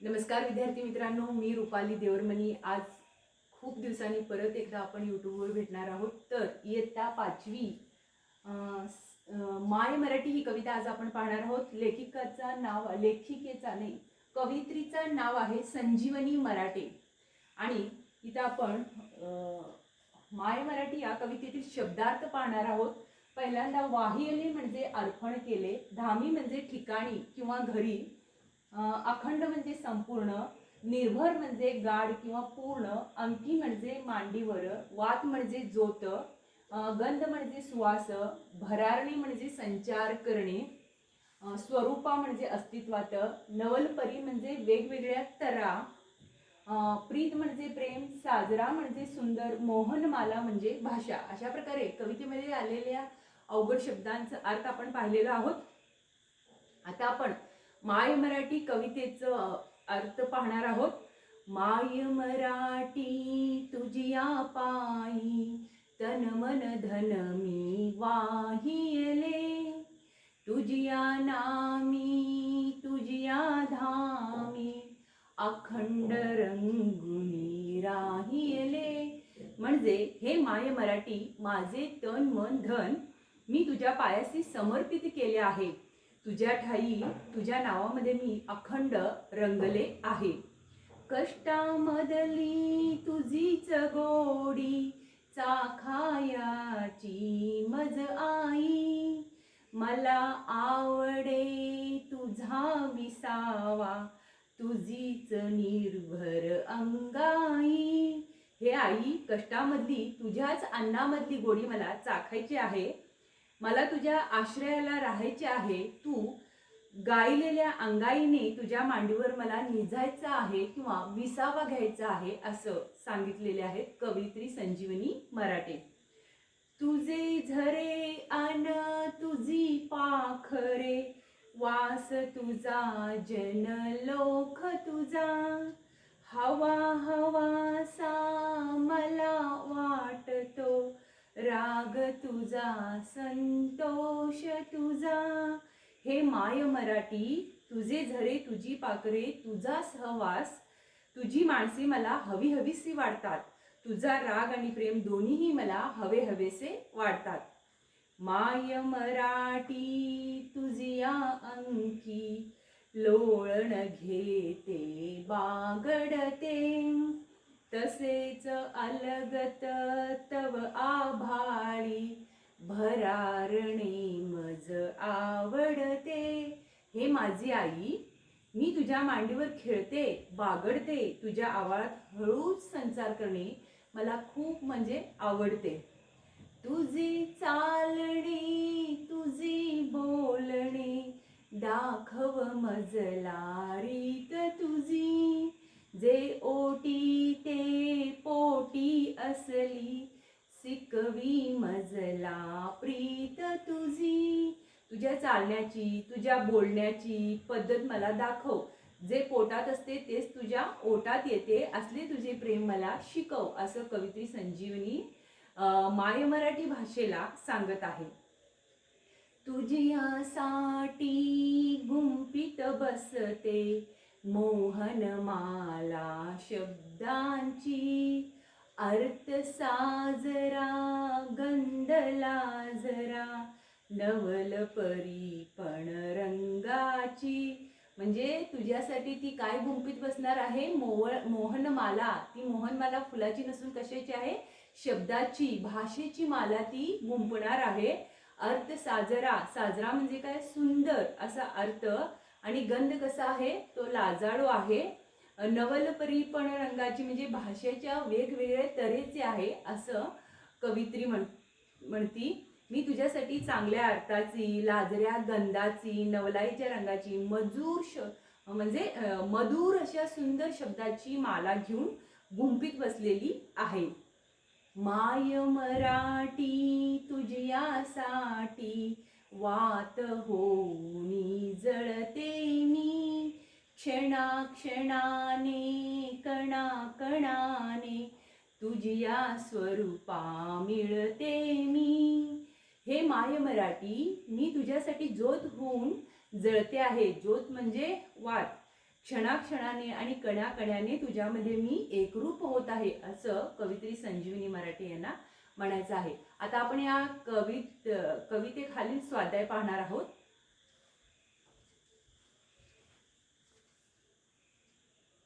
नमस्कार विद्यार्थी मित्रांनो, मी रुपाली देवरमनी। आज खूप दिवसांनी परत एकदा आपण यूट्यूबवर भेटणार आहोत। तर इयत्ता 5वी माय मराठी ही कविता आज आपण पाहणार आहोत। लेखिकेचा नाही, कवित्रीचं नाव आहे संजीवनी मराठे। आणि इथं आपण माय मराठी या कवितेतील शब्दार्थ पाहणार आहोत। पहिल्यांदा वाहियले म्हणजे अर्पण केले, धामी म्हणजे ठिकाणी किंवा घरी, अखंड म्हणजे संपूर्ण, निर्भर म्हणजे गाढ किंवा पूर्ण, अंकी म्हणजे मांडीवर, वात म्हणजे जोत, गंध म्हणजे सुवास, भरारणी म्हणजे संचार करणे, स्वरूपा म्हणजे अस्तित्वात, नवलपरी म्हणजे वेगवेगळ्या तरा, प्रीत म्हणजे प्रेम, साजरा म्हणजे सुंदर, मोहनमाला म्हणजे भाषा। अशा प्रकारे कवितेमध्ये आलेल्या अवघड शब्दांचा अर्थ आपण पाहिलेला आहोत। आता आपण माय मराठी कवितेचं अर्थ पाहणार आहोत। माय मराठी तुझिया पायी, तन मन धन मी वाहियले, तुझिया नामी तुझिया धामी, अखंड रंगुनी राहियले। म्हणजे हे माय मराठी, माझे तन मन धन मी तुझ्या पायाशी समर्पित केले आहे। तुझ्या ठाई तुझ्या नावामध्ये मी अखंड रंगले आहे। कष्टामधली तुझीच गोडी, चाखायाची मज आई, मला आवडे तुझा विसावा, तुझीच निर्भर अंगाई। हे आई, कष्टामधली तुझ्याच अन्नामधली गोडी मला चाखायची आहे, मला तुझ्या आश्रयाला राहायचे आहे। तू गायलेल्या अंगाईने तुझ्या मांडीवर मला निजायचं आहे किंवा विसावा घ्यायचा आहे, असं सांगितलेले आहेत कवयित्री संजीवनी मराठे। तुझे झरे अन तुझी पाखरे, वास तुझा जनलोक तुझा, हवा हवासा मला वाटतो, राग तुझा संतोष तुझा। हे माय मराठी, तुझे झरे तुझी पाखरे, तुझा सहवास, तुझी माणसे मला हवी हवीसी वाटतात, तुझा राग आणि प्रेम दोन्हीही मला हवे हवेसे वाटतात। माय मराठी तुझिया अंकी, लोळण घेते बागडते, तसेच अलगत तव आभाळी, भरारणे मज आवडते। हे माझी आई, मी तुझ्या मांडीवर खेळते, बागडते, तुझ्या आवाळात हळूच संचार करणे मला खूप म्हणजे आवडते। तुझी चालणी तुझी बोलणे, दाखव मजला रीत तुझी, जे ओटी ते पोटी असली, शिकवी मजला प्रीत तुझी। तुझ्या चालण्याची तुझ्या बोलण्याची पद्धत मला दाखव, जे पोटात असते तेच तुझ्या ओटात येते, असले तुझे प्रेम मला शिकव, असं कवयित्री संजीवनी माय मराठी भाषेला सांगत आहे। तुझ्यासाठी गुंफीत बसते मोहनमाला शब्दांची, अर्थ साजरा गंधला जरा, नवलपरी पण रंगाची। म्हणजे तुझ्यासाठी ती काय गुंफीत बसणार आहे? मोहनमाला। ती मोहनमाला फुलाची नसून कशाची आहे? शब्दाची, भाषेची माला ती गुंफणार आहे। अर्थ साजरा, साजरा म्हणजे काय? सुंदर असा अर्थ। आणि गंध कसा आहे? तो लाजाळू आहे। नवलपरी पण रंगाची म्हणजे भाषेच्या वेगवेगळ्या तऱ्हेचे आहे, असं कवयित्री म्हणती। मी तुझ्यासाठी चांगल्या अर्थाची, लाजऱ्या गंधाची, नवलाईच्या रंगाची, म्हणजे मधुर अशा सुंदर शब्दाची माला घेऊन गुंफीत बसलेली आहे। माय मराठी तुझ्यासाठी, वात होऊनी जळते मी, क्षणाक्षणाने कणा कणाने, तुझिया स्वरूपा मिळते मी। हे माय मराठी, मी तुझ्यासाठी ज्योत होऊन जळते आहे। ज्योत म्हणजे वात। क्षणाक्षणाने आणि कण्याकण्याने तुझ्यामध्ये मी एकरूप होत आहे, असं कवयित्री संजीवनी मराठे यांना म्हणायचं आहे. आता आपण या कवितेखालील स्वाध्याय पाहणार आहोत.